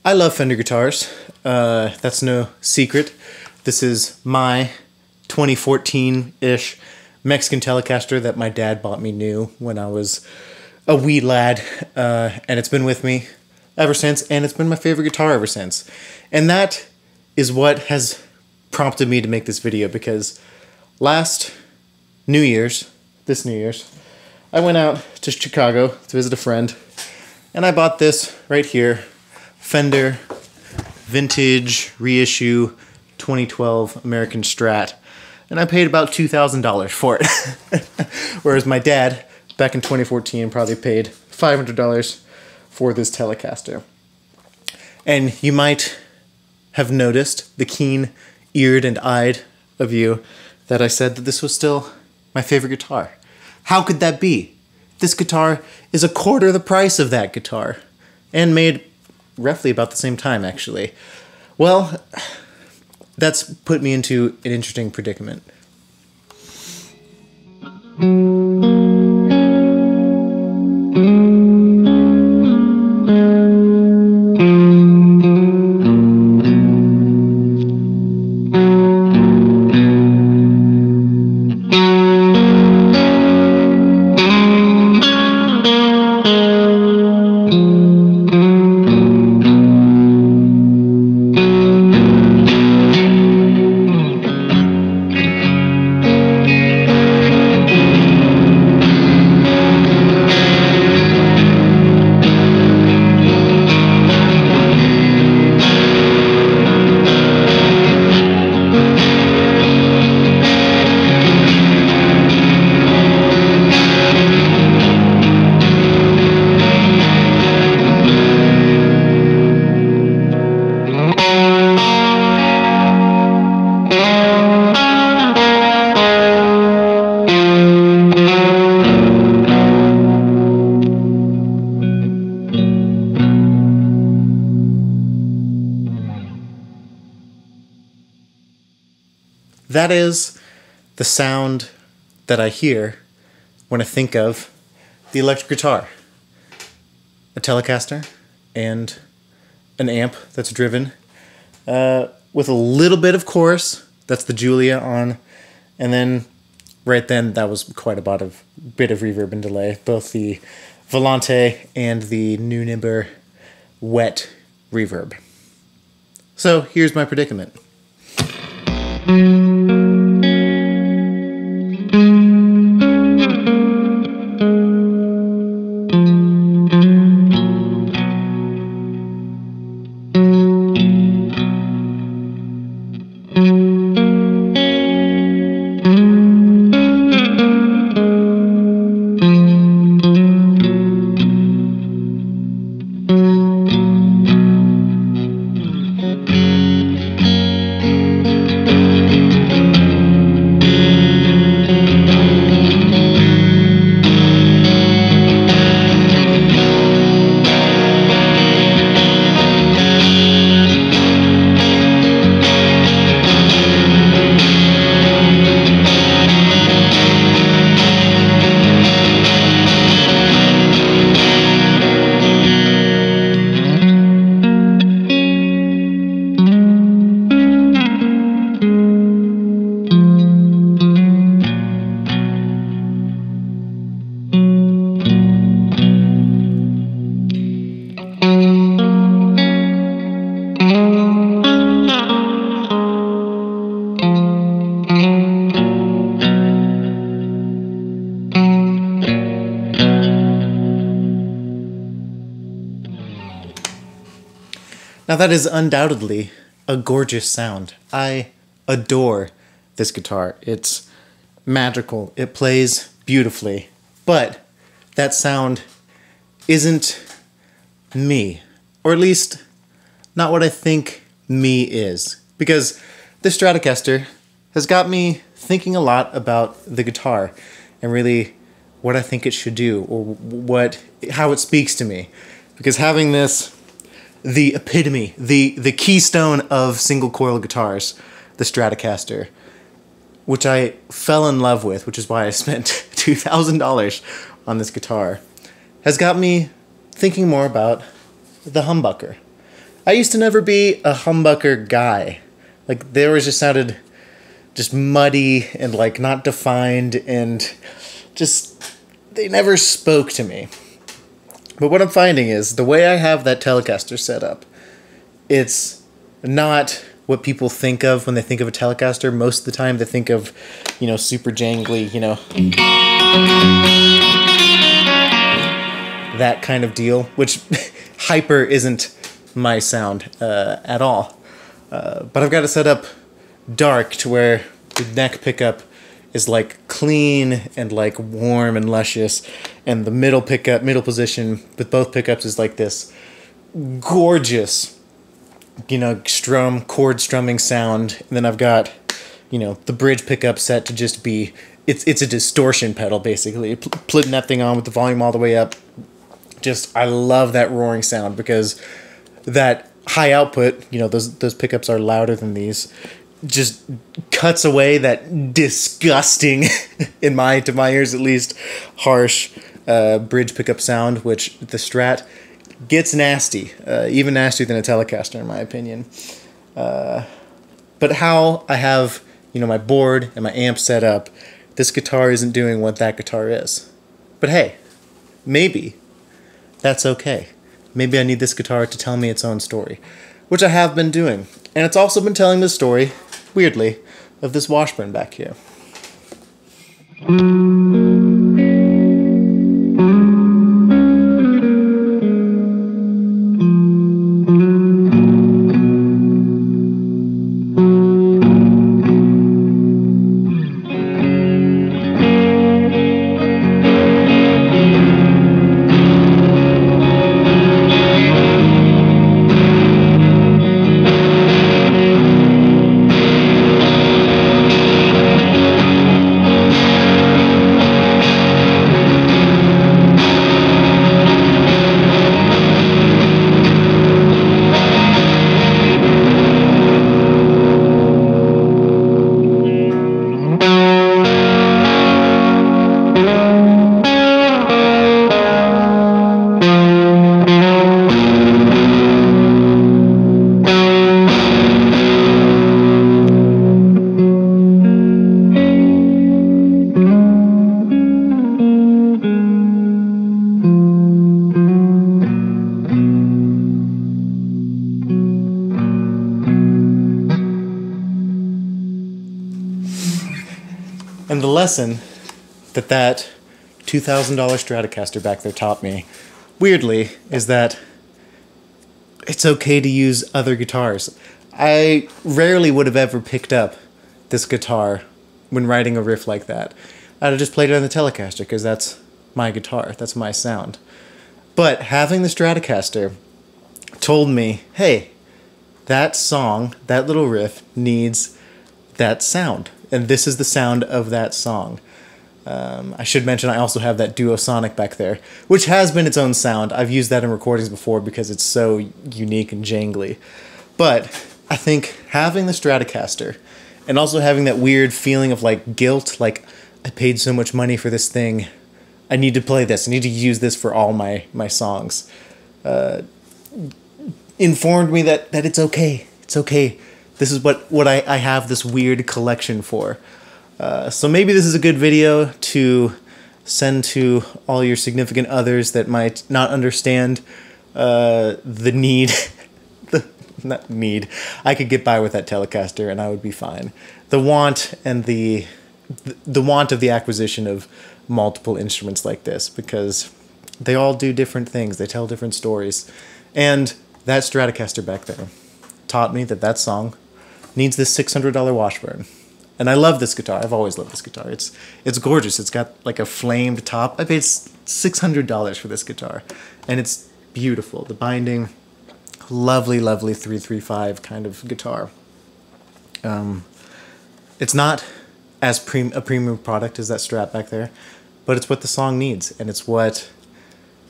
I love Fender guitars. That's no secret. This is my 2014-ish Mexican Telecaster that my dad bought me new when I was a wee lad, and it's been with me ever since, and it's been my favorite guitar ever since. And that is what has prompted me to make this video, because last New Year's, this New Year's, I went out to Chicago to visit a friend, and I bought this right here, Fender Vintage Reissue 2012 American Strat, and I paid about $2,000 for it. Whereas my dad, back in 2014, probably paid $500 for this Telecaster. And you might have noticed, the keen-eared and eyed of you, that I said that this was still my favorite guitar. How could that be? This guitar is a quarter the price of that guitar, and made roughly about the same time, actually. Well, that's put me into an interesting predicament. That is the sound that I hear when I think of the electric guitar. A Telecaster and an amp that's driven with a little bit of chorus. That's the Julia on. And then right then, that was quite a bit of reverb and delay. Both the Volante and the Neunaber wet reverb. So here's my predicament. Now that is undoubtedly a gorgeous sound. I adore this guitar. It's magical. It plays beautifully. But that sound isn't me. Or at least not what I think me is. Because this Stratocaster has got me thinking a lot about the guitar and really what I think it should do, or how it speaks to me. Because having this, the epitome, the keystone of single coil guitars, the Stratocaster, which I fell in love with, which is why I spent $2,000 on this guitar, has got me thinking more about the humbucker. I used to never be a humbucker guy. Like, they always just sounded just muddy and, like, not defined, and just, they never spoke to me. But what I'm finding is, the way I have that Telecaster set up, it's not what people think of when they think of a Telecaster. Most of the time they think of, you know, super jangly, you know, that kind of deal, which hyper isn't my sound at all. But I've got it set up dark to where the neck pickup is like clean and like warm and luscious, and the middle position with both pickups is like this gorgeous, you know, chord strumming sound. And then I've got, you know, the bridge pickup set to just be, it's a distortion pedal basically, putting that thing on with the volume all the way up. Just, I love that roaring sound, because that high output, you know, those pickups are louder than these, just cuts away that disgusting, to my ears at least, harsh bridge pickup sound, which the Strat gets nasty, even nastier than a Telecaster in my opinion. But how I have, you know, my board and my amp set up, this guitar isn't doing what that guitar is. But hey, maybe that's okay. Maybe I need this guitar to tell me its own story, which I have been doing. And it's also been telling the story, weirdly, of this Washburn back here. And the lesson that $2,000 Stratocaster back there taught me, weirdly, is that it's okay to use other guitars. I rarely would have ever picked up this guitar when writing a riff like that. I'd have just played it on the Telecaster, because that's my guitar, that's my sound. But having the Stratocaster told me, hey, that song, that little riff needs that sound. And this is the sound of that song. I should mention I also have that Duosonic back there, which has been its own sound. I've used that in recordings before because it's so unique and jangly. But I think having the Stratocaster, and also having that weird feeling of like guilt, like I paid so much money for this thing, I need to play this, I need to use this for all my songs, informed me that it's okay. It's okay. This is what I have this weird collection for. So maybe this is a good video to send to all your significant others that might not understand the need. Not need. I could get by with that Telecaster and I would be fine. The want and the want of the acquisition of multiple instruments like this, because they all do different things. They tell different stories. And that Stratocaster back there taught me that song needs this $600 Washburn. And I love this guitar. I've always loved this guitar. It's gorgeous. It's got like a flamed top. I paid $600 for this guitar. And it's beautiful. The binding, lovely, lovely 335 kind of guitar. It's not as a premium product as that Strat back there, but it's what the song needs, and it's what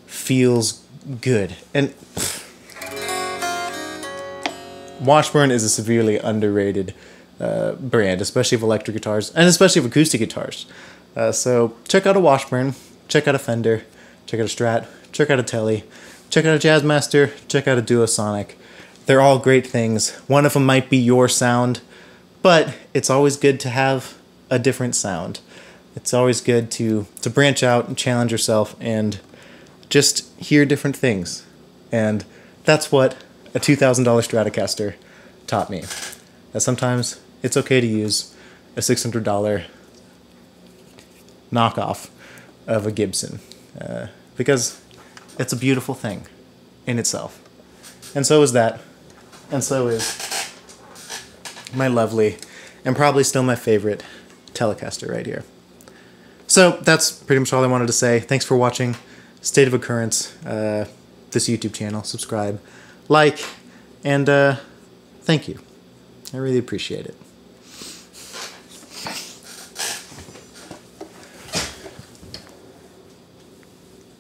feels good. And Washburn is a severely underrated brand, especially of electric guitars, and especially of acoustic guitars. So check out a Washburn, check out a Fender, check out a Strat, check out a Tele, check out a Jazzmaster, check out a Duosonic. They're all great things. One of them might be your sound, but it's always good to have a different sound. It's always good to branch out and challenge yourself and just hear different things. And that's what a $2,000 Stratocaster taught me. That sometimes it's okay to use a $600 knockoff of a Gibson, because it's a beautiful thing in itself. And so is that. And so is my lovely, and probably still my favorite, Telecaster right here. So that's pretty much all I wanted to say. Thanks for watching State of Occurrence, this YouTube channel. Subscribe, like, and thank you. I really appreciate it.